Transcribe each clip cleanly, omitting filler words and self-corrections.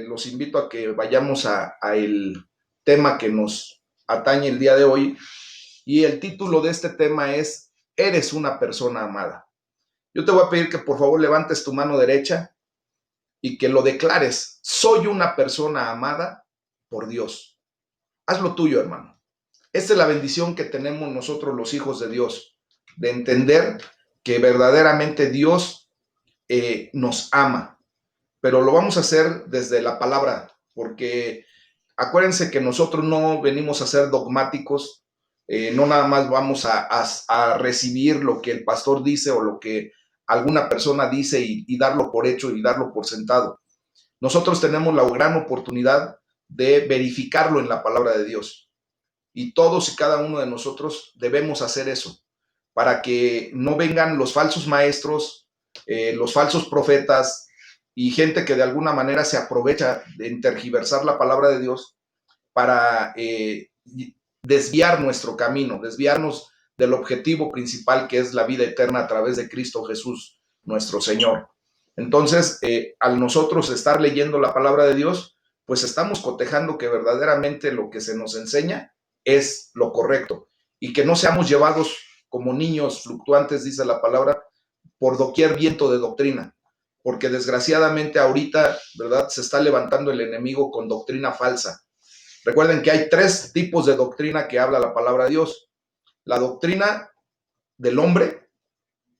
Los invito a que vayamos a el tema que nos atañe el día de hoy, y el título de este tema es Eres una persona amada. Yo te voy a pedir que por favor levantes tu mano derecha y que lo declares: soy una persona amada por Dios. Hazlo tuyo, hermano. Esta es la bendición que tenemos nosotros los hijos de Dios, de entender que verdaderamente Dios nos ama, pero lo vamos a hacer desde la palabra, porque acuérdense que nosotros no venimos a ser dogmáticos, no nada más vamos a recibir lo que el pastor dice o lo que alguna persona dice y darlo por hecho y darlo por sentado. Nosotros tenemos la gran oportunidad de verificarlo en la palabra de Dios, y todos y cada uno de nosotros debemos hacer eso para que no vengan los falsos maestros, los falsos profetas y gente que de alguna manera se aprovecha de tergiversar la palabra de Dios para desviar nuestro camino, desviarnos del objetivo principal, que es la vida eterna a través de Cristo Jesús, nuestro Señor. Entonces, al nosotros estar leyendo la palabra de Dios, pues estamos cotejando que verdaderamente lo que se nos enseña es lo correcto, y que no seamos llevados como niños fluctuantes, dice la palabra, por doquier viento de doctrina, porque desgraciadamente ahorita, ¿verdad?, se está levantando el enemigo con doctrina falsa. Recuerden que hay tres tipos de doctrina que habla la palabra de Dios: la doctrina del hombre,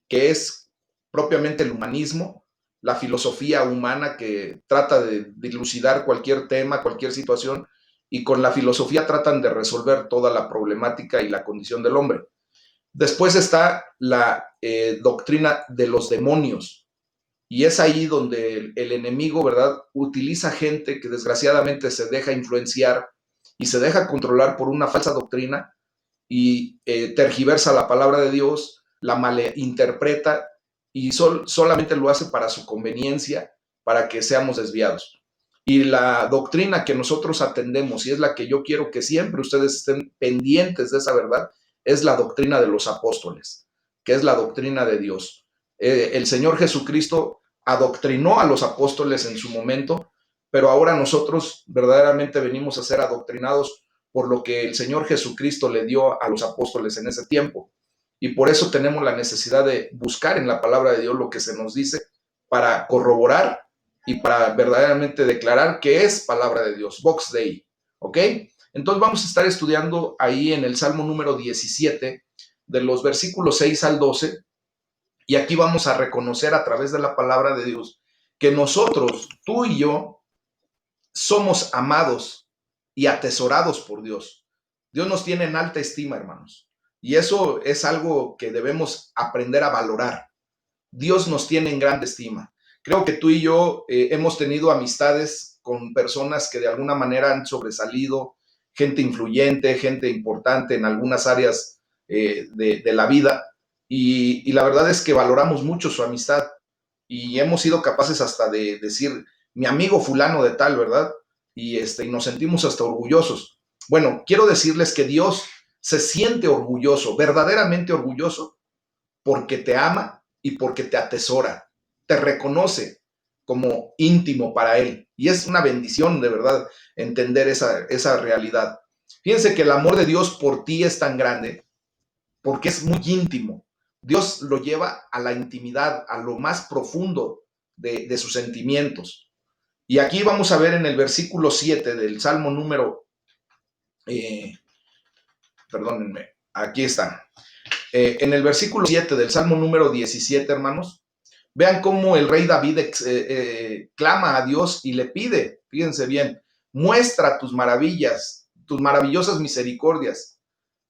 que es propiamente el humanismo, la filosofía humana que trata de dilucidar cualquier tema, cualquier situación, y con la filosofía tratan de resolver toda la problemática y la condición del hombre. Después está la doctrina de los demonios, y es ahí donde el enemigo, ¿verdad?, utiliza gente que desgraciadamente se deja influenciar y se deja controlar por una falsa doctrina y tergiversa la palabra de Dios, la malinterpreta y solamente lo hace para su conveniencia, para que seamos desviados. Y la doctrina que nosotros atendemos, y es la que yo quiero que siempre ustedes estén pendientes de esa verdad, es la doctrina de los apóstoles, que es la doctrina de Dios. El Señor Jesucristo adoctrinó a los apóstoles en su momento, pero ahora nosotros verdaderamente venimos a ser adoctrinados por lo que el Señor Jesucristo le dio a los apóstoles en ese tiempo. Y por eso tenemos la necesidad de buscar en la palabra de Dios lo que se nos dice, para corroborar y para verdaderamente declarar que es palabra de Dios. Vox Dei, ¿ok? Entonces vamos a estar estudiando ahí en el Salmo número 17, de los versículos 6 al 12, y aquí vamos a reconocer a través de la palabra de Dios que nosotros, tú y yo, somos amados y atesorados por Dios. Dios nos tiene en alta estima, hermanos, y eso es algo que debemos aprender a valorar. Dios nos tiene en gran estima. Creo que tú y yo hemos tenido amistades con personas que de alguna manera han sobresalido, gente influyente, gente importante en algunas áreas de la vida, y la verdad es que valoramos mucho su amistad, y hemos sido capaces hasta de decir mi amigo fulano de tal, ¿verdad? Y nos sentimos hasta orgullosos. Bueno, quiero decirles que Dios se siente orgulloso, verdaderamente orgulloso, porque te ama y porque te atesora, te reconoce como íntimo para Él. Y es una bendición, de verdad, entender esa realidad. Fíjense que el amor de Dios por ti es tan grande porque es muy íntimo. Dios lo lleva a la intimidad, a lo más profundo de sus sentimientos. Y aquí vamos a ver en el versículo 7 del Salmo número, perdónenme, aquí está. En el versículo 7 del Salmo número 17, hermanos, vean cómo el rey David clama a Dios y le pide, fíjense bien, muestra tus maravillas, tus maravillosas misericordias,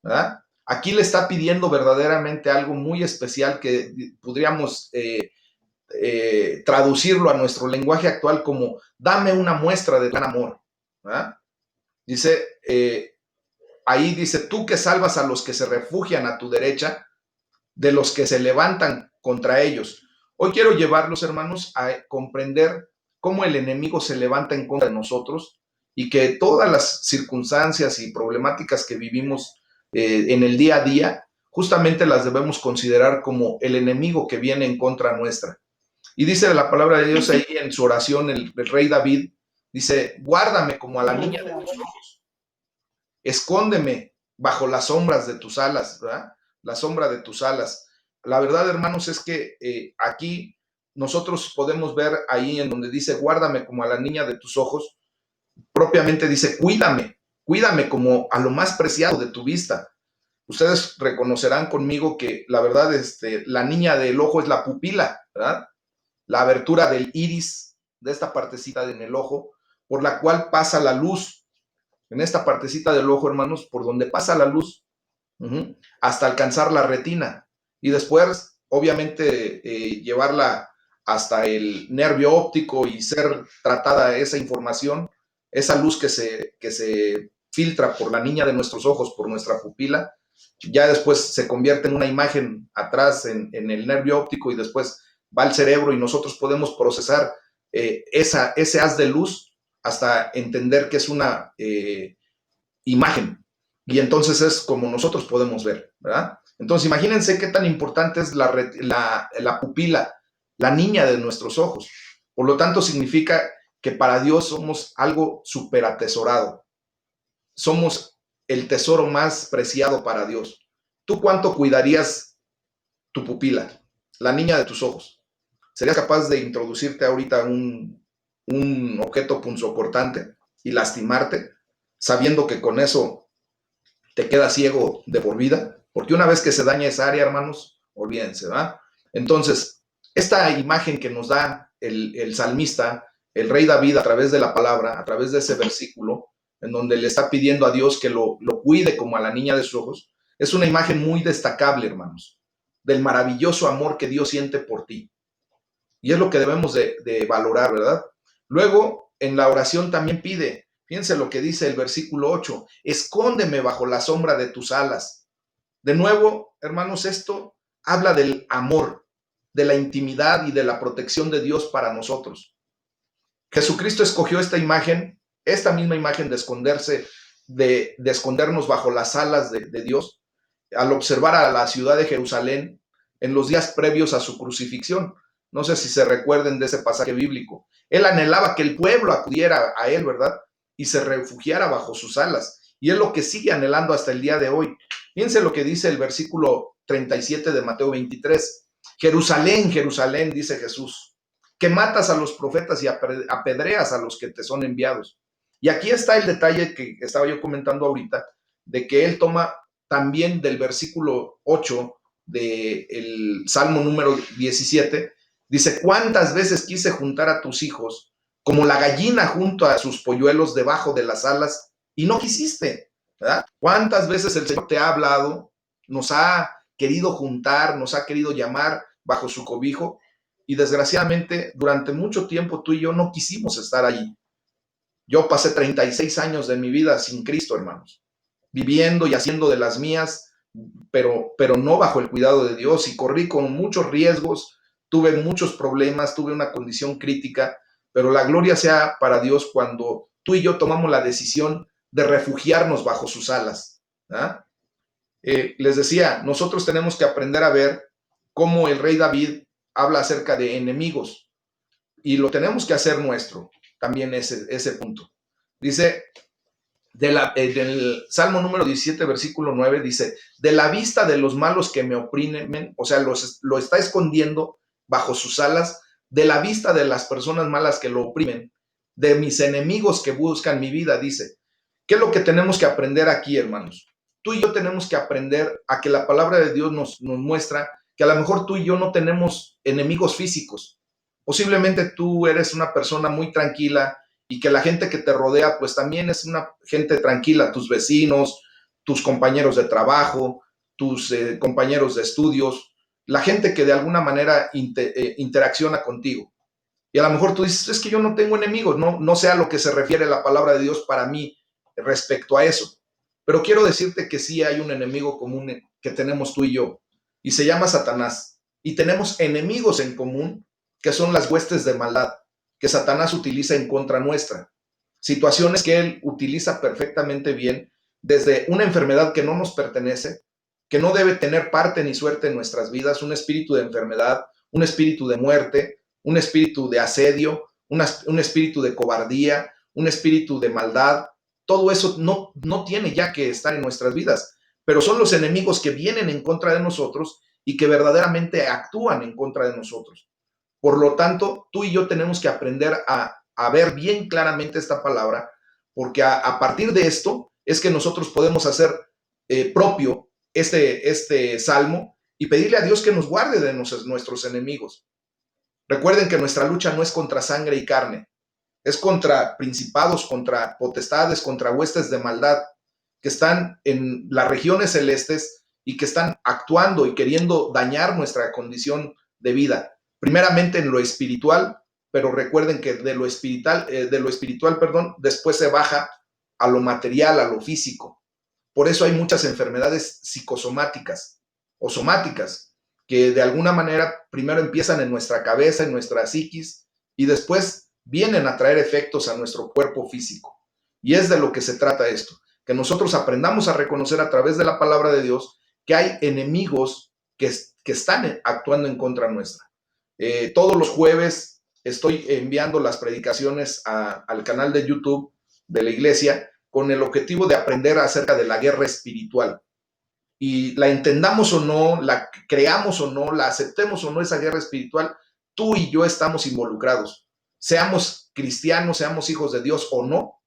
¿verdad? Aquí le está pidiendo verdaderamente algo muy especial que podríamos traducirlo a nuestro lenguaje actual como dame una muestra de gran amor, ¿verdad? Dice, ahí dice, tú que salvas a los que se refugian a tu derecha, de los que se levantan contra ellos. Hoy quiero llevarlos, hermanos, a comprender cómo el enemigo se levanta en contra de nosotros, y que todas las circunstancias y problemáticas que vivimos en el día a día, justamente las debemos considerar como el enemigo que viene en contra nuestra. Y dice la palabra de Dios ahí en su oración, el rey David, dice, guárdame como a la niña de tus ojos, escóndeme bajo las sombras de tus alas, ¿verdad? La sombra de tus alas. La verdad, hermanos, es que aquí nosotros podemos ver ahí en donde dice, guárdame como a la niña de tus ojos, propiamente dice, cuídame como a lo más preciado de tu vista. Ustedes reconocerán conmigo que la verdad, la niña del ojo es la pupila, ¿verdad? La abertura del iris, de esta partecita en el ojo, por la cual pasa la luz. En esta partecita del ojo, hermanos, por donde pasa la luz, hasta alcanzar la retina. Y después, obviamente, llevarla hasta el nervio óptico y ser tratada esa información, esa luz que se filtra por la niña de nuestros ojos, por nuestra pupila, ya después se convierte en una imagen atrás en el nervio óptico y después va al cerebro y nosotros podemos procesar ese haz de luz hasta entender que es una imagen. Y entonces es como nosotros podemos ver, ¿verdad? Entonces imagínense qué tan importante es la pupila, la niña de nuestros ojos. Por lo tanto, significa que para Dios somos algo súper atesorado. Somos el tesoro más preciado para Dios. ¿Tú cuánto cuidarías tu pupila, la niña de tus ojos? ¿Serías capaz de introducirte ahorita un objeto punzocortante y lastimarte, sabiendo que con eso te quedas ciego de por vida? Porque una vez que se daña esa área, hermanos, olvídense, ¿verdad? Entonces, esta imagen que nos da el salmista, el rey David, a través de la palabra, a través de ese versículo, en donde le está pidiendo a Dios que lo cuide como a la niña de sus ojos, es una imagen muy destacable, hermanos, del maravilloso amor que Dios siente por ti. Y es lo que debemos de valorar, ¿verdad? Luego, en la oración también pide, fíjense lo que dice el versículo 8, escóndeme bajo la sombra de tus alas. De nuevo, hermanos, esto habla del amor, de la intimidad y de la protección de Dios para nosotros. Jesucristo escogió esta misma imagen de esconderse, de escondernos bajo las alas de Dios, al observar a la ciudad de Jerusalén en los días previos a su crucifixión. No sé si se recuerden de ese pasaje bíblico. Él anhelaba que el pueblo acudiera a él, ¿verdad? Y se refugiara bajo sus alas. Y es lo que sigue anhelando hasta el día de hoy. Fíjense lo que dice el versículo 37 de Mateo 23. Jerusalén, Jerusalén, dice Jesús, que matas a los profetas y apedreas a los que te son enviados. Y aquí está el detalle que estaba yo comentando ahorita, de que él toma también del versículo 8 del Salmo número 17, dice, ¿cuántas veces quise juntar a tus hijos como la gallina junto a sus polluelos debajo de las alas y no quisiste? ¿Verdad? ¿Cuántas veces el Señor te ha hablado, nos ha querido juntar, nos ha querido llamar bajo su cobijo? Y desgraciadamente durante mucho tiempo tú y yo no quisimos estar allí. Yo pasé 36 años de mi vida sin Cristo, hermanos, viviendo y haciendo de las mías, pero no bajo el cuidado de Dios, y corrí con muchos riesgos, tuve muchos problemas, tuve una condición crítica, pero la gloria sea para Dios cuando tú y yo tomamos la decisión de refugiarnos bajo sus alas. ¿Ah? Les decía, nosotros tenemos que aprender a ver cómo el rey David habla acerca de enemigos, y lo tenemos que hacer nuestro, también ese punto. Dice, del Salmo número 17, versículo 9, dice, de la vista de los malos que me oprimen, o sea, lo está escondiendo bajo sus alas, de la vista de las personas malas que lo oprimen, de mis enemigos que buscan mi vida, dice. ¿Qué es lo que tenemos que aprender aquí, hermanos? Tú y yo tenemos que aprender a que la palabra de Dios nos muestra que a lo mejor tú y yo no tenemos enemigos físicos. Posiblemente tú eres una persona muy tranquila, y que la gente que te rodea pues también es una gente tranquila, tus vecinos, tus compañeros de trabajo, tus compañeros de estudios, la gente que de alguna manera interacciona contigo. Y a lo mejor tú dices, es que yo no tengo enemigos, no sé a lo que se refiere la palabra de Dios para mí respecto a eso. Pero quiero decirte que sí hay un enemigo común que tenemos tú y yo, y se llama Satanás. Y tenemos enemigos en común, que son las huestes de maldad, que Satanás utiliza en contra nuestra. Situaciones que él utiliza perfectamente bien, desde una enfermedad que no nos pertenece, que no debe tener parte ni suerte en nuestras vidas, un espíritu de enfermedad, un espíritu de muerte, un espíritu de asedio, un espíritu de cobardía, un espíritu de maldad. Todo eso no tiene ya que estar en nuestras vidas, pero son los enemigos que vienen en contra de nosotros y que verdaderamente actúan en contra de nosotros. Por lo tanto, tú y yo tenemos que aprender a ver bien claramente esta palabra, porque a partir de esto es que nosotros podemos hacer propio este salmo y pedirle a Dios que nos guarde de nuestros enemigos. Recuerden que nuestra lucha no es contra sangre y carne, es contra principados, contra potestades, contra huestes de maldad que están en las regiones celestes y que están actuando y queriendo dañar nuestra condición de vida. Primeramente en lo espiritual, pero recuerden que de lo espiritual, después se baja a lo material, a lo físico. Por eso hay muchas enfermedades psicosomáticas o somáticas que de alguna manera primero empiezan en nuestra cabeza, en nuestra psiquis, y después vienen a traer efectos a nuestro cuerpo físico. Y es de lo que se trata esto, que nosotros aprendamos a reconocer a través de la palabra de Dios que hay enemigos que están actuando en contra nuestra. Todos los jueves estoy enviando las predicaciones al canal de YouTube de la iglesia con el objetivo de aprender acerca de la guerra espiritual. Y la entendamos o no, la creamos o no, la aceptemos o no, esa guerra espiritual, tú y yo estamos involucrados. Seamos cristianos, seamos hijos de Dios o no,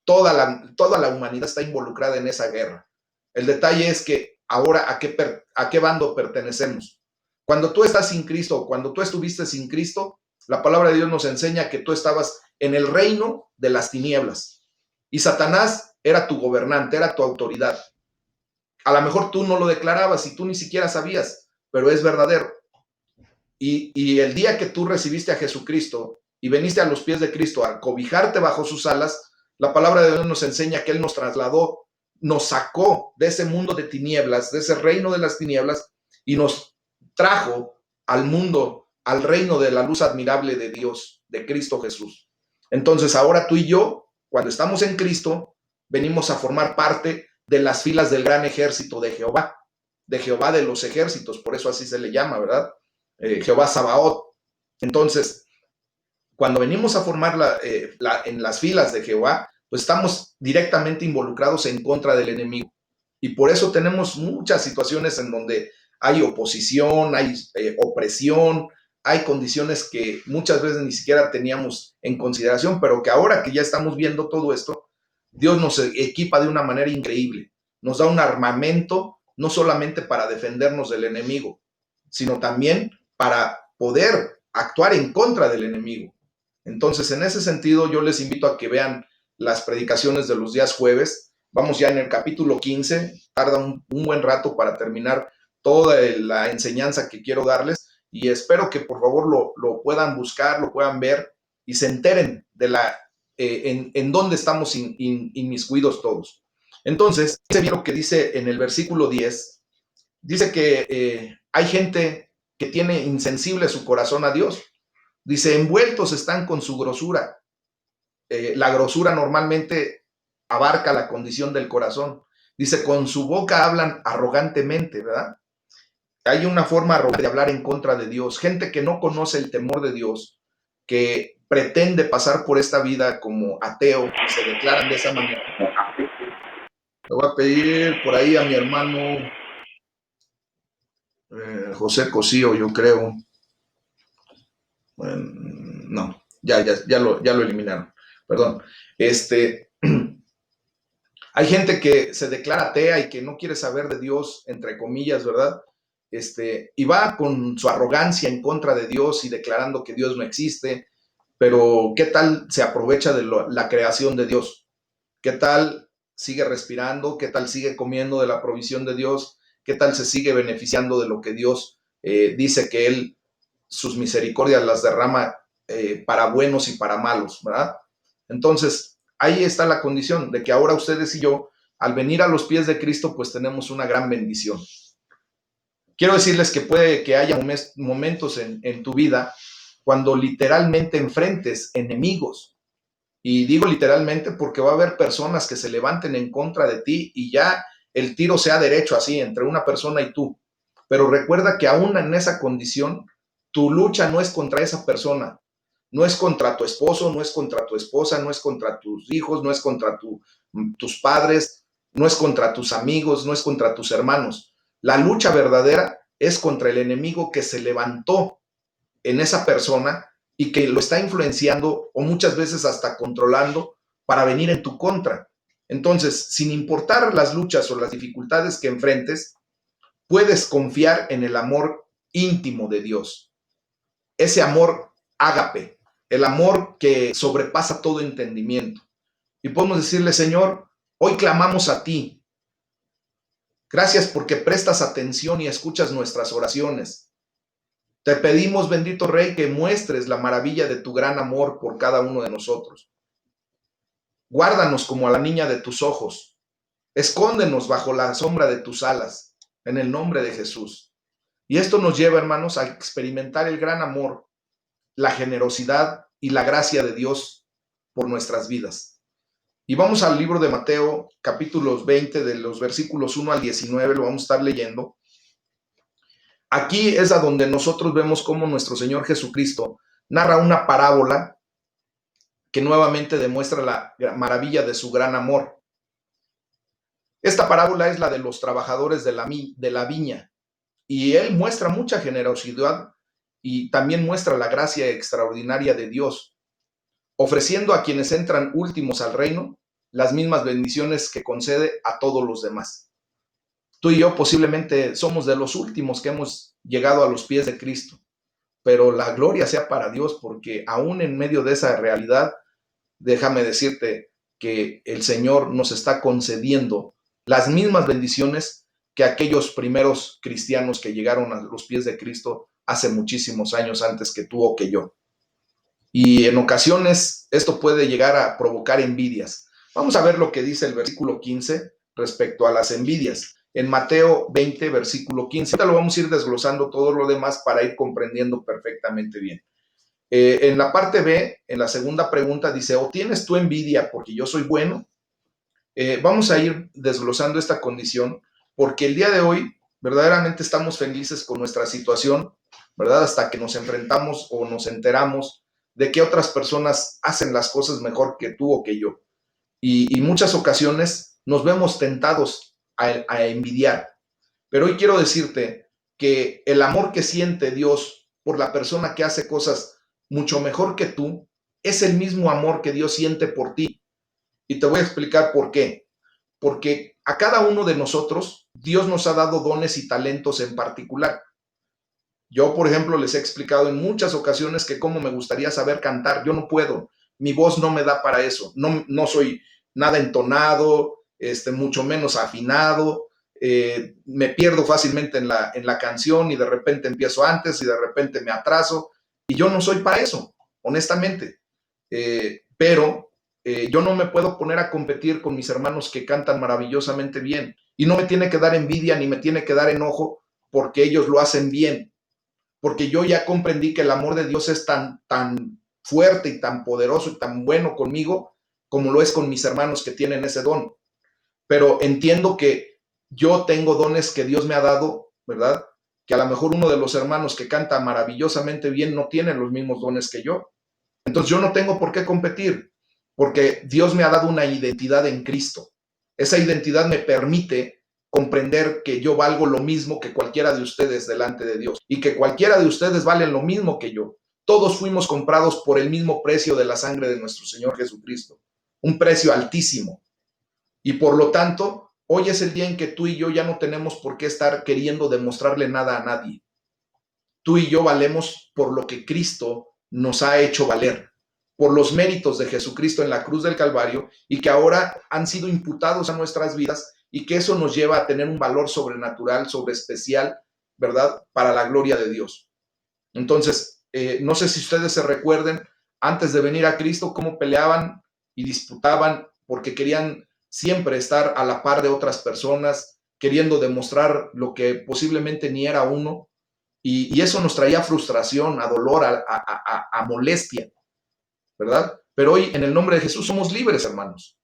toda la humanidad está involucrada en esa guerra. El detalle es que ahora a qué bando pertenecemos. Cuando tú estás sin Cristo, cuando tú estuviste sin Cristo, la palabra de Dios nos enseña que tú estabas en el reino de las tinieblas y Satanás era tu gobernante, era tu autoridad. A lo mejor tú no lo declarabas y tú ni siquiera sabías, pero es verdadero. Y el día que tú recibiste a Jesucristo y veniste a los pies de Cristo a cobijarte bajo sus alas, la palabra de Dios nos enseña que Él nos trasladó, nos sacó de ese mundo de tinieblas, de ese reino de las tinieblas, y nos trajo al mundo, al reino de la luz admirable de Dios, de Cristo Jesús. Entonces ahora tú y yo, cuando estamos en Cristo, venimos a formar parte de las filas del gran ejército de Jehová de los ejércitos, por eso así se le llama, ¿verdad? Jehová Sabaoth. Entonces, cuando venimos a formar en las filas de Jehová, pues estamos directamente involucrados en contra del enemigo. Y por eso tenemos muchas situaciones en donde hay oposición, hay opresión, hay condiciones que muchas veces ni siquiera teníamos en consideración, pero que ahora que ya estamos viendo todo esto, Dios nos equipa de una manera increíble. Nos da un armamento no solamente para defendernos del enemigo, sino también para poder actuar en contra del enemigo. Entonces, en ese sentido, yo les invito a que vean las predicaciones de los días jueves. Vamos ya en el capítulo 15, tarda un buen rato para terminar toda la enseñanza que quiero darles y espero que por favor lo puedan buscar, lo puedan ver y se enteren de en dónde estamos inmiscuidos todos. Entonces, dice bien lo que dice en el versículo 10, dice que hay gente que tiene insensible su corazón a Dios. Dice, envueltos están con su grosura. La grosura normalmente abarca la condición del corazón. Dice, con su boca hablan arrogantemente, ¿verdad? Hay una forma arrogante de hablar en contra de Dios. Gente que no conoce el temor de Dios, que pretende pasar por esta vida como ateo y se declaran de esa manera. Le voy a pedir por ahí a mi hermano José Cosío, yo creo. Bueno, no, ya lo eliminaron. Perdón. Hay gente que se declara atea y que no quiere saber de Dios, entre comillas, ¿verdad? Y va con su arrogancia en contra de Dios y declarando que Dios no existe, pero ¿qué tal se aprovecha de la creación de Dios? ¿Qué tal sigue respirando? ¿Qué tal sigue comiendo de la provisión de Dios? ¿Qué tal se sigue beneficiando de lo que Dios dice que Él, sus misericordias las derrama para buenos y para malos, ¿verdad? Entonces, ahí está la condición de que ahora ustedes y yo, al venir a los pies de Cristo, pues tenemos una gran bendición. Quiero decirles que puede que haya momentos en tu vida cuando literalmente enfrentes enemigos. Y digo literalmente porque va a haber personas que se levanten en contra de ti y ya el tiro sea derecho así entre una persona y tú. Pero recuerda que aún en esa condición, Tu lucha no es contra esa persona, no es contra tu esposo, no es contra tu esposa, no es contra tus hijos, no es contra tus padres, no es contra tus amigos, no es contra tus hermanos. La lucha verdadera es contra el enemigo que se levantó en esa persona y que lo está influenciando o muchas veces hasta controlando para venir en tu contra. Entonces, sin importar las luchas o las dificultades que enfrentes, puedes confiar en el amor íntimo de Dios. Ese amor ágape, el amor que sobrepasa todo entendimiento. Y podemos decirle, Señor, hoy clamamos a ti. Gracias porque prestas atención y escuchas nuestras oraciones. Te pedimos, bendito Rey, que muestres la maravilla de tu gran amor por cada uno de nosotros. Guárdanos como a la niña de tus ojos. Escóndenos bajo la sombra de tus alas, en el nombre de Jesús. Y esto nos lleva, hermanos, a experimentar el gran amor, la generosidad y la gracia de Dios por nuestras vidas. Y vamos al libro de Mateo, capítulos 20, de los versículos 1 al 19, lo vamos a estar leyendo. Aquí es a donde nosotros vemos cómo nuestro Señor Jesucristo narra una parábola que nuevamente demuestra la maravilla de su gran amor. Esta parábola es la de los trabajadores de la viña, y él muestra mucha generosidad y también muestra la gracia extraordinaria de Dios, ofreciendo a quienes entran últimos al reino las mismas bendiciones que concede a todos los demás. Tú y yo posiblemente somos de los últimos que hemos llegado a los pies de Cristo, pero la gloria sea para Dios, porque aún en medio de esa realidad, déjame decirte que el Señor nos está concediendo las mismas bendiciones que aquellos primeros cristianos que llegaron a los pies de Cristo hace muchísimos años antes que tú o que yo. Y en ocasiones esto puede llegar a provocar envidias. Vamos a ver lo que dice el versículo 15 respecto a las envidias. En Mateo 20, versículo 15. Ahorita lo vamos a ir desglosando todo lo demás para ir comprendiendo perfectamente bien. En la parte B, en la segunda pregunta, dice, ¿o tienes tú envidia porque yo soy bueno? Vamos a ir desglosando esta condición porque el día de hoy verdaderamente estamos felices con nuestra situación, ¿verdad? Hasta que nos enfrentamos o nos enteramos de que otras personas hacen las cosas mejor que tú o que yo. Y muchas ocasiones nos vemos tentados a envidiar. Pero hoy quiero decirte que el amor que siente Dios por la persona que hace cosas mucho mejor que tú es el mismo amor que Dios siente por ti. Y te voy a explicar por qué. Porque a cada uno de nosotros Dios nos ha dado dones y talentos en particular. Yo, por ejemplo, les he explicado en muchas ocasiones que cómo me gustaría saber cantar. Yo no puedo. Mi voz no me da para eso. No soy nada entonado, mucho menos afinado. Me pierdo fácilmente en la canción y de repente empiezo antes y de repente me atraso. Y yo no soy para eso, honestamente. Pero yo no me puedo poner a competir con mis hermanos que cantan maravillosamente bien. Y no me tiene que dar envidia ni me tiene que dar enojo porque ellos lo hacen bien. Porque yo ya comprendí que el amor de Dios es tan fuerte y tan poderoso y tan bueno conmigo como lo es con mis hermanos que tienen ese don. Pero entiendo que yo tengo dones que Dios me ha dado, ¿verdad? Que a lo mejor uno de los hermanos que canta maravillosamente bien no tiene los mismos dones que yo. Entonces yo no tengo por qué competir, porque Dios me ha dado una identidad en Cristo. Esa identidad me permite comprender que yo valgo lo mismo que cualquiera de ustedes delante de Dios y que cualquiera de ustedes vale lo mismo que yo. Todos fuimos comprados por el mismo precio de la sangre de nuestro Señor Jesucristo, un precio altísimo. Y por lo tanto, hoy es el día en que tú y yo ya no tenemos por qué estar queriendo demostrarle nada a nadie. Tú y yo valemos por lo que Cristo nos ha hecho valer, por los méritos de Jesucristo en la cruz del Calvario y que ahora han sido imputados a nuestras vidas y que eso nos lleva a tener un valor sobrenatural, sobreespecial, ¿verdad? Para la gloria de Dios. Entonces, no sé si ustedes se recuerden, antes de venir a Cristo, cómo peleaban y disputaban porque querían siempre estar a la par de otras personas, queriendo demostrar lo que posiblemente ni era uno. Y eso nos traía frustración, a dolor, a molestia, ¿verdad? Pero hoy, en el nombre de Jesús, somos libres, hermanos.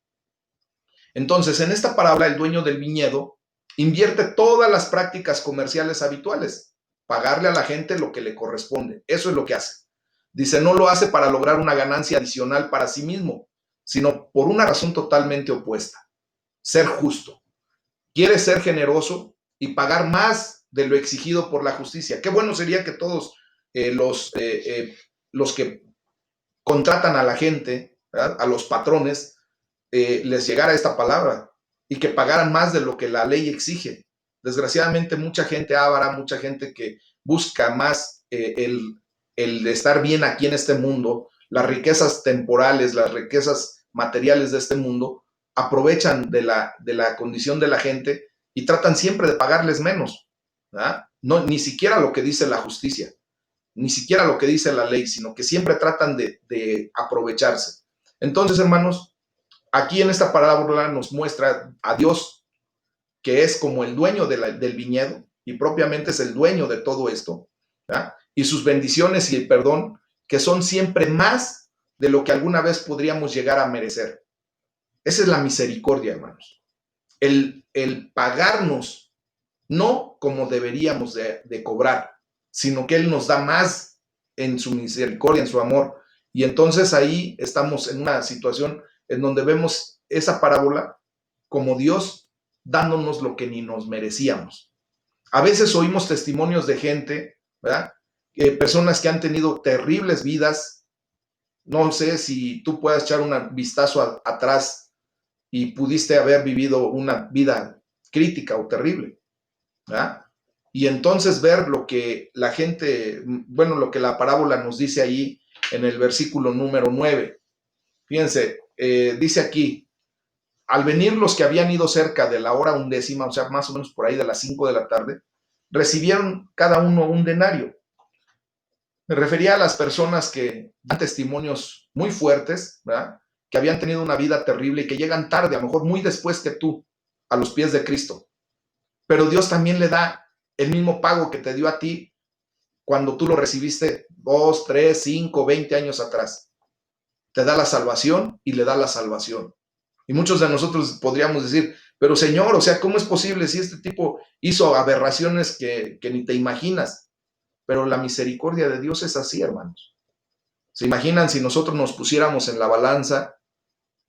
Entonces, en esta parábola, el dueño del viñedo invierte todas las prácticas comerciales habituales. pagarle a la gente lo que le corresponde. Eso es lo que hace. Dice, no lo hace para lograr una ganancia adicional para sí mismo, sino por una razón totalmente opuesta: ser justo. Quiere ser generoso y pagar más de lo exigido por la justicia. Qué bueno sería que todos los que contratan a la gente, ¿verdad?, a los patrones, les llegara esta palabra y que pagaran más de lo que la ley exige. Desgraciadamente, mucha gente avara, mucha gente que busca más el estar bien aquí en este mundo, las riquezas temporales, las riquezas materiales de este mundo, aprovechan de la condición de la gente y tratan siempre de pagarles menos, ¿verdad? No, ni siquiera lo que dice la justicia, ni siquiera lo que dice la ley, sino que siempre tratan de aprovecharse. Entonces, hermanos, aquí en esta parábola nos muestra a Dios, que es como el dueño del viñedo y propiamente es el dueño de todo esto, ¿verdad?, y sus bendiciones y el perdón, que son siempre más de lo que alguna vez podríamos llegar a merecer. Esa es la misericordia, hermanos. El pagarnos no como deberíamos de cobrar, sino que Él nos da más en su misericordia, en su amor. Y entonces ahí estamos en una situación en donde vemos esa parábola como Dios dándonos lo que ni nos merecíamos. A veces oímos testimonios de gente, ¿verdad?, personas que han tenido terribles vidas. No sé si tú puedas echar un vistazo atrás y pudiste haber vivido una vida crítica o terrible, ¿verdad? Y entonces ver lo que la gente, bueno, lo que la parábola nos dice ahí en el versículo número 9. Fíjense, dice aquí: al venir los que habían ido cerca de la hora 11, o sea, más o menos por ahí de las 5 de la tarde, recibieron cada uno un denario. Me refería a las personas que dan testimonios muy fuertes, ¿verdad?, que habían tenido una vida terrible y que llegan tarde, a lo mejor muy después que tú, a los pies de Cristo. Pero Dios también le da el mismo pago que te dio a ti cuando tú lo recibiste 2, 3, 5, 20 años atrás. Te da la salvación y le da la salvación. Y muchos de nosotros podríamos decir, pero Señor, o sea, ¿cómo es posible si este tipo hizo aberraciones que ni te imaginas? Pero la misericordia de Dios es así, hermanos. ¿Se imaginan si nosotros nos pusiéramos en la balanza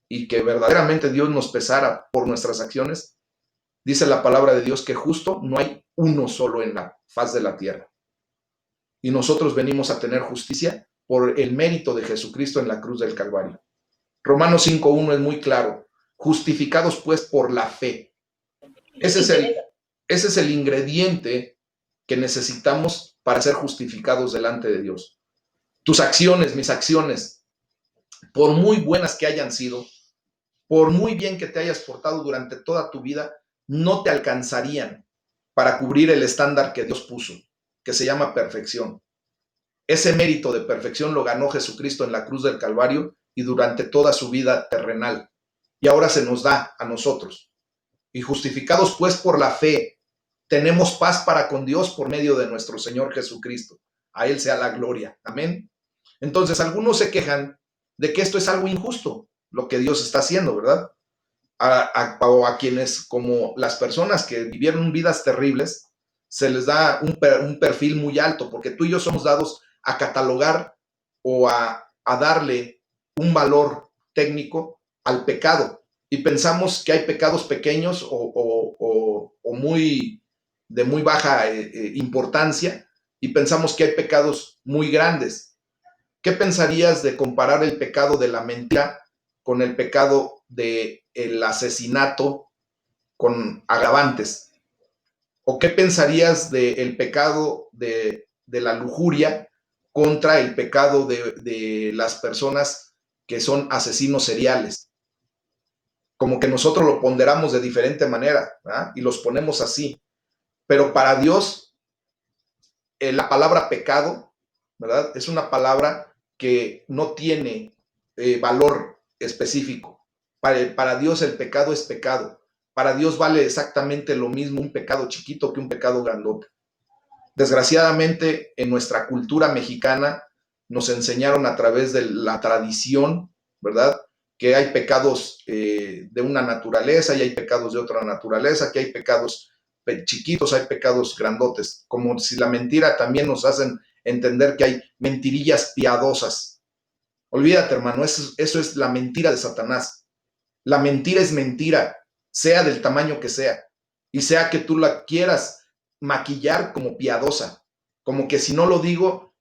y que verdaderamente Dios nos pesara por nuestras acciones? Dice la palabra de Dios que justo no hay uno solo en la faz de la tierra. Y nosotros venimos a tener justicia por el mérito de Jesucristo en la cruz del Calvario. Romanos 5:1 es muy claro: justificados pues por la fe. Ese es el ingrediente que necesitamos para ser justificados delante de Dios. Tus acciones, mis acciones, por muy buenas que hayan sido, por muy bien que te hayas portado durante toda tu vida, no te alcanzarían para cubrir el estándar que Dios puso, que se llama perfección. Ese mérito de perfección lo ganó Jesucristo en la cruz del Calvario y durante toda su vida terrenal. Y ahora se nos da a nosotros. Y justificados pues por la fe, tenemos paz para con Dios por medio de nuestro Señor Jesucristo. A Él sea la gloria. Amén. Entonces, algunos se quejan de que esto es algo injusto, lo que Dios está haciendo, ¿verdad? A quienes, como las personas que vivieron vidas terribles, se les da un perfil muy alto, porque tú y yo somos dados a catalogar o a darle un valor técnico al pecado. Y pensamos que hay pecados pequeños o muy de muy baja importancia, y pensamos que hay pecados muy grandes. ¿Qué pensarías de comparar el pecado de la mentira con el pecado del asesinato con agravantes? ¿O qué pensarías del pecado de la lujuria contra el pecado de las personas que son asesinos seriales? Como que nosotros lo ponderamos de diferente manera, ¿verdad?, y los ponemos así. Pero para Dios, la palabra pecado, ¿verdad?, es una palabra que no tiene valor específico. Para Dios el pecado es pecado. Para Dios vale exactamente lo mismo un pecado chiquito que un pecado grandote. Desgraciadamente, en nuestra cultura mexicana nos enseñaron a través de la tradición, ¿verdad?, que hay pecados de una naturaleza y hay pecados de otra naturaleza, que hay pecados chiquitos, hay pecados grandotes, como si la mentira también nos hacen entender que hay mentirillas piadosas. Olvídate, hermano, eso es la mentira de Satanás. La mentira es mentira, sea del tamaño que sea, y sea que tú la quieras maquillar como piadosa, como que si no lo digo,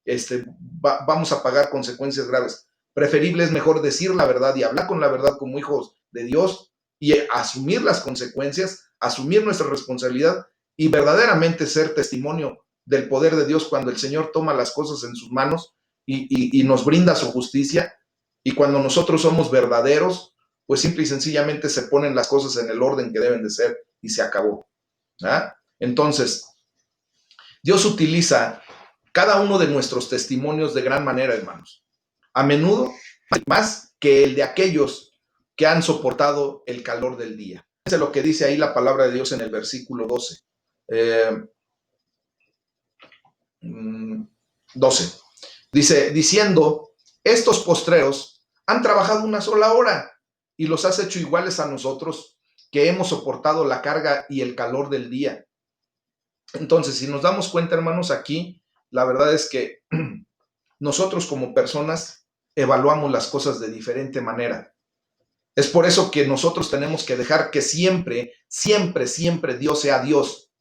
vamos a pagar consecuencias graves. Preferible es mejor decir la verdad y hablar con la verdad como hijos de Dios y asumir las consecuencias, asumir nuestra responsabilidad y verdaderamente ser testimonio del poder de Dios cuando el Señor toma las cosas en sus manos y nos brinda su justicia. Y cuando nosotros somos verdaderos, pues simple y sencillamente se ponen las cosas en el orden que deben de ser y se acabó. ¿Ah? Entonces, Dios utiliza cada uno de nuestros testimonios de gran manera, hermanos. A menudo, más que el de aquellos que han soportado el calor del día. Fíjense lo que dice ahí la palabra de Dios en el versículo 12. 12. Dice, diciendo, estos postreros han trabajado una sola hora y los has hecho iguales a nosotros, que hemos soportado la carga y el calor del día. Entonces, si nos damos cuenta, hermanos, aquí, la verdad es que nosotros como personas evaluamos las cosas de diferente manera. Es por eso que nosotros tenemos que dejar que siempre, siempre, siempre Dios sea Dios,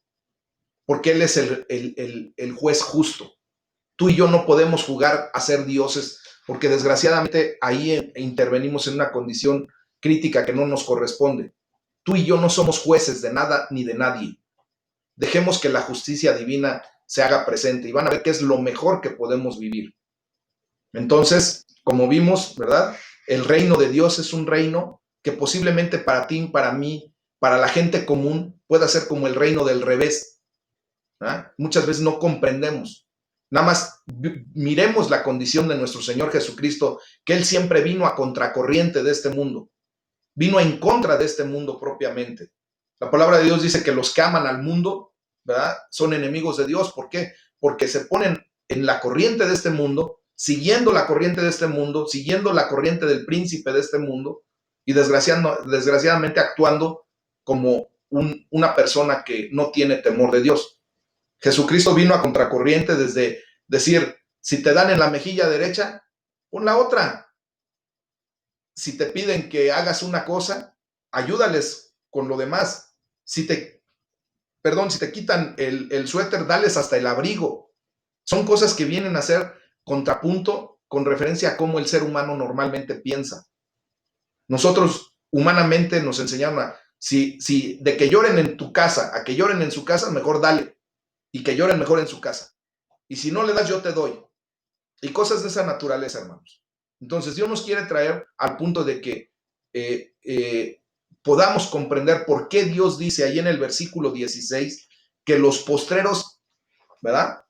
porque Él es el juez justo. Tú y yo no podemos jugar a ser dioses, porque desgraciadamente ahí intervenimos en una condición crítica que no nos corresponde. Tú y yo no somos jueces de nada ni de nadie. Dejemos que la justicia divina se haga presente y van a ver qué es lo mejor que podemos vivir. Entonces, como vimos, ¿verdad? El reino de Dios es un reino que posiblemente para ti, para mí, para la gente común, pueda ser como el reino del revés. ¿Ah? Muchas veces no comprendemos. Nada más miremos la condición de nuestro Señor Jesucristo, que Él siempre vino a contracorriente de este mundo. Vino en contra de este mundo propiamente. La palabra de Dios dice que los que aman al mundo, ¿verdad?, son enemigos de Dios. ¿Por qué? Porque se ponen en la corriente de este mundo, siguiendo la corriente de este mundo, siguiendo la corriente del príncipe de este mundo y desgraciadamente actuando como una persona que no tiene temor de Dios. Jesucristo vino a contracorriente desde decir, si te dan en la mejilla derecha, pon la otra. Si te piden que hagas una cosa, ayúdales con lo demás. Si te quitan el suéter, dales hasta el abrigo. Son cosas que vienen a ser contrapunto con referencia a cómo el ser humano normalmente piensa. Nosotros humanamente nos enseñaron a, si de que lloren en tu casa a que lloren en su casa, mejor dale. Y que lloren mejor en su casa. Y si no le das, yo te doy. Y cosas de esa naturaleza, hermanos. Entonces, Dios nos quiere traer al punto de que podamos comprender por qué Dios dice ahí en el versículo 16 que los postreros, ¿verdad?,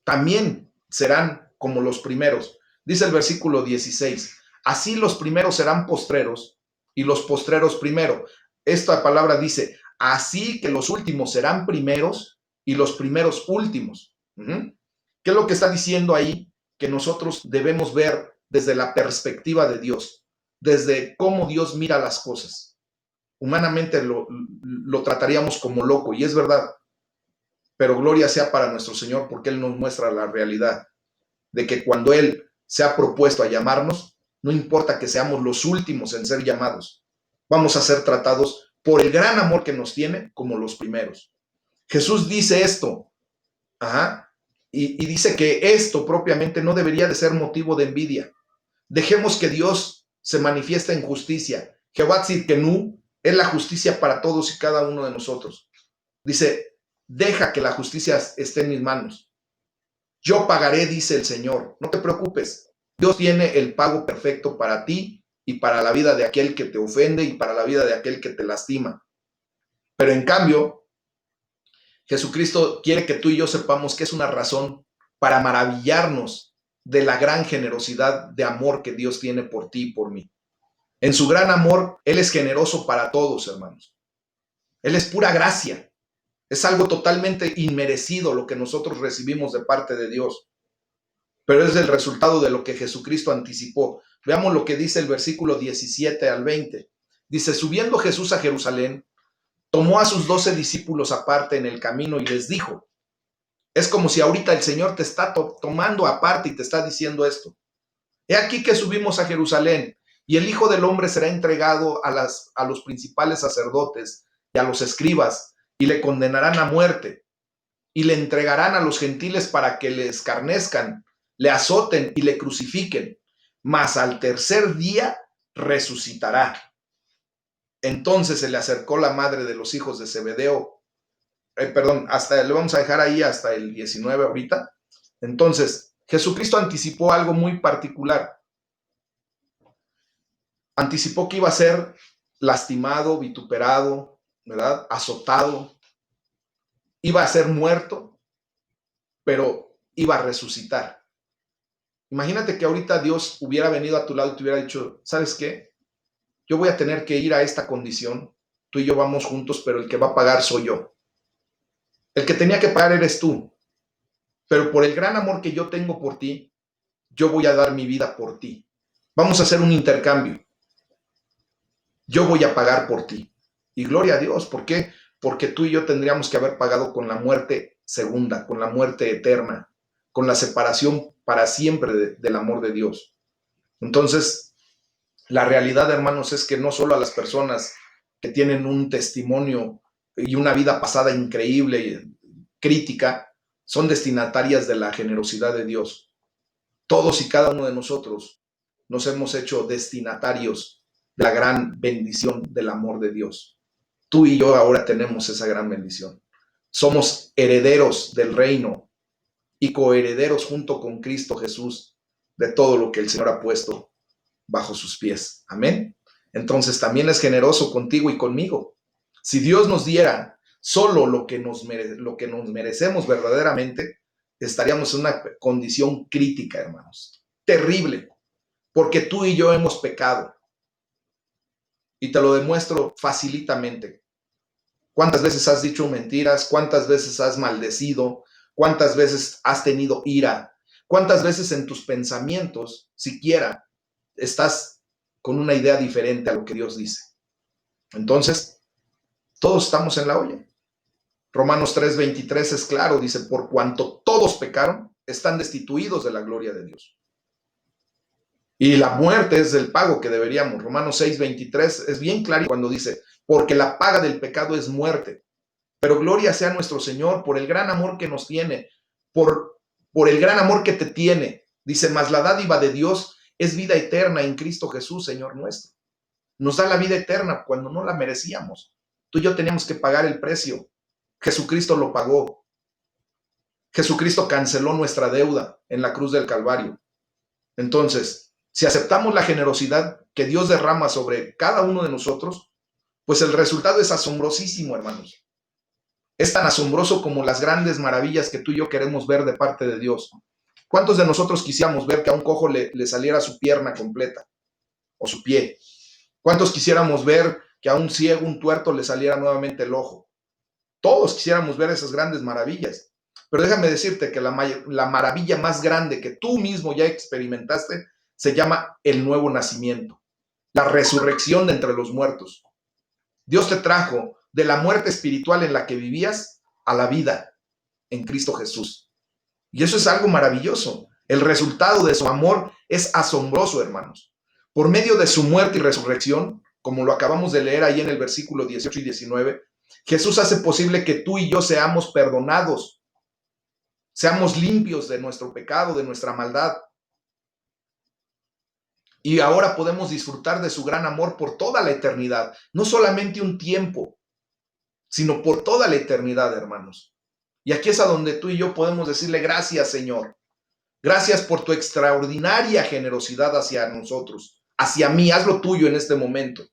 también serán como los primeros. Dice el versículo 16, así los primeros serán postreros y los postreros primero. Esta palabra dice, así que los últimos serán primeros y los primeros últimos. ¿Qué es lo que está diciendo ahí? Que nosotros debemos ver desde la perspectiva de Dios, desde cómo Dios mira las cosas. Humanamente lo trataríamos como loco, y es verdad, pero gloria sea para nuestro Señor, porque Él nos muestra la realidad de que cuando Él se ha propuesto a llamarnos, no importa que seamos los últimos en ser llamados, vamos a ser tratados por el gran amor que nos tiene como los primeros. Jesús dice esto, y dice que esto propiamente no debería de ser motivo de envidia. Dejemos que Dios se manifieste en justicia. Jehová Tzidkenu es la justicia para todos y cada uno de nosotros. Dice, deja que la justicia esté en mis manos. Yo pagaré, dice el Señor. No te preocupes. Dios tiene el pago perfecto para ti y para la vida de aquel que te ofende y para la vida de aquel que te lastima. Pero en cambio, Jesucristo quiere que tú y yo sepamos que es una razón para maravillarnos de la gran generosidad de amor que Dios tiene por ti y por mí. En su gran amor, Él es generoso para todos, hermanos. Él es pura gracia. Es algo totalmente inmerecido lo que nosotros recibimos de parte de Dios. Pero es el resultado de lo que Jesucristo anticipó. Veamos lo que dice el versículo 17 al 20. Dice, subiendo Jesús a Jerusalén, tomó a sus 12 discípulos aparte en el camino y les dijo, es como si ahorita el Señor te está tomando aparte y te está diciendo esto. He aquí que subimos a Jerusalén y el Hijo del Hombre será entregado a los principales sacerdotes y a los escribas y le condenarán a muerte y le entregarán a los gentiles para que le escarnezcan, le azoten y le crucifiquen, mas al tercer día resucitará. Entonces se le acercó la madre de los hijos de Zebedeo, le vamos a dejar ahí hasta el 19 ahorita. Entonces, Jesucristo anticipó algo muy particular. Anticipó que iba a ser lastimado, vituperado, ¿verdad? Azotado, iba a ser muerto, pero iba a resucitar. Imagínate que ahorita Dios hubiera venido a tu lado y te hubiera dicho, ¿sabes qué? Yo voy a tener que ir a esta condición, tú y yo vamos juntos, pero el que va a pagar soy yo. El que tenía que pagar eres tú, pero por el gran amor que yo tengo por ti, yo voy a dar mi vida por ti. Vamos a hacer un intercambio. Yo voy a pagar por ti. Y gloria a Dios, ¿por qué? Porque tú y yo tendríamos que haber pagado con la muerte segunda, con la muerte eterna, con la separación para siempre del amor de Dios. Entonces, la realidad, hermanos, es que no solo a las personas que tienen un testimonio y una vida pasada increíble y crítica, son destinatarias de la generosidad de Dios. Todos y cada uno de nosotros nos hemos hecho destinatarios de la gran bendición del amor de Dios. Tú y yo ahora tenemos esa gran bendición. Somos herederos del reino y coherederos junto con Cristo Jesús de todo lo que el Señor ha puesto bajo sus pies. Amén. Entonces también es generoso contigo y conmigo. Si Dios nos diera solo lo que nos merecemos verdaderamente, estaríamos en una condición crítica, hermanos. Terrible. Porque tú y yo hemos pecado. Y te lo demuestro facilitamente. ¿Cuántas veces has dicho mentiras? ¿Cuántas veces has maldecido? ¿Cuántas veces has tenido ira? ¿Cuántas veces en tus pensamientos siquiera estás con una idea diferente a lo que Dios dice? Entonces, todos estamos en la olla. Romanos 3:23 es claro, dice, por cuanto todos pecaron, están destituidos de la gloria de Dios. Y la muerte es el pago que deberíamos. Romanos 6:23 es bien claro cuando dice, porque la paga del pecado es muerte. Pero gloria sea nuestro Señor por el gran amor que nos tiene, por el gran amor que te tiene. Dice, mas la dádiva de Dios es vida eterna en Cristo Jesús, Señor nuestro. Nos da la vida eterna cuando no la merecíamos. Tú y yo teníamos que pagar el precio. Jesucristo lo pagó. Jesucristo canceló nuestra deuda en la cruz del Calvario. Entonces, si aceptamos la generosidad que Dios derrama sobre cada uno de nosotros, pues el resultado es asombrosísimo, hermanos. Es tan asombroso como las grandes maravillas que tú y yo queremos ver de parte de Dios. ¿Cuántos de nosotros quisiéramos ver que a un cojo le saliera su pierna completa o su pie? ¿Cuántos quisiéramos ver que a un ciego, un tuerto, le saliera nuevamente el ojo? Todos quisiéramos ver esas grandes maravillas. Pero déjame decirte que la maravilla más grande que tú mismo ya experimentaste se llama el nuevo nacimiento, la resurrección de entre los muertos. Dios te trajo de la muerte espiritual en la que vivías a la vida en Cristo Jesús. Y eso es algo maravilloso. El resultado de su amor es asombroso, hermanos. Por medio de su muerte y resurrección, como lo acabamos de leer ahí en el versículo 18 y 19, Jesús hace posible que tú y yo seamos perdonados, seamos limpios de nuestro pecado, de nuestra maldad. Y ahora podemos disfrutar de su gran amor por toda la eternidad, no solamente un tiempo, sino por toda la eternidad, hermanos. Y aquí es a donde tú y yo podemos decirle gracias, Señor. Gracias por tu extraordinaria generosidad hacia nosotros, hacia mí. Haz lo tuyo en este momento.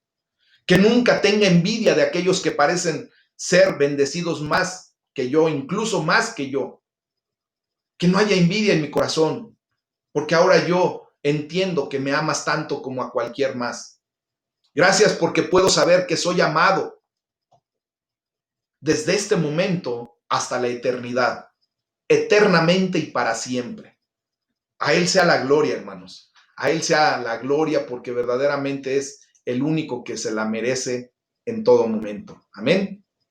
Que nunca tenga envidia de aquellos que parecen ser bendecidos más que yo, incluso más que yo. Que no haya envidia en mi corazón, porque ahora yo entiendo que me amas tanto como a cualquier más. Gracias porque puedo saber que soy amado desde este momento hasta la eternidad, eternamente y para siempre. A Él sea la gloria, hermanos. A Él sea la gloria porque verdaderamente es el único que se la merece en todo momento. Amén.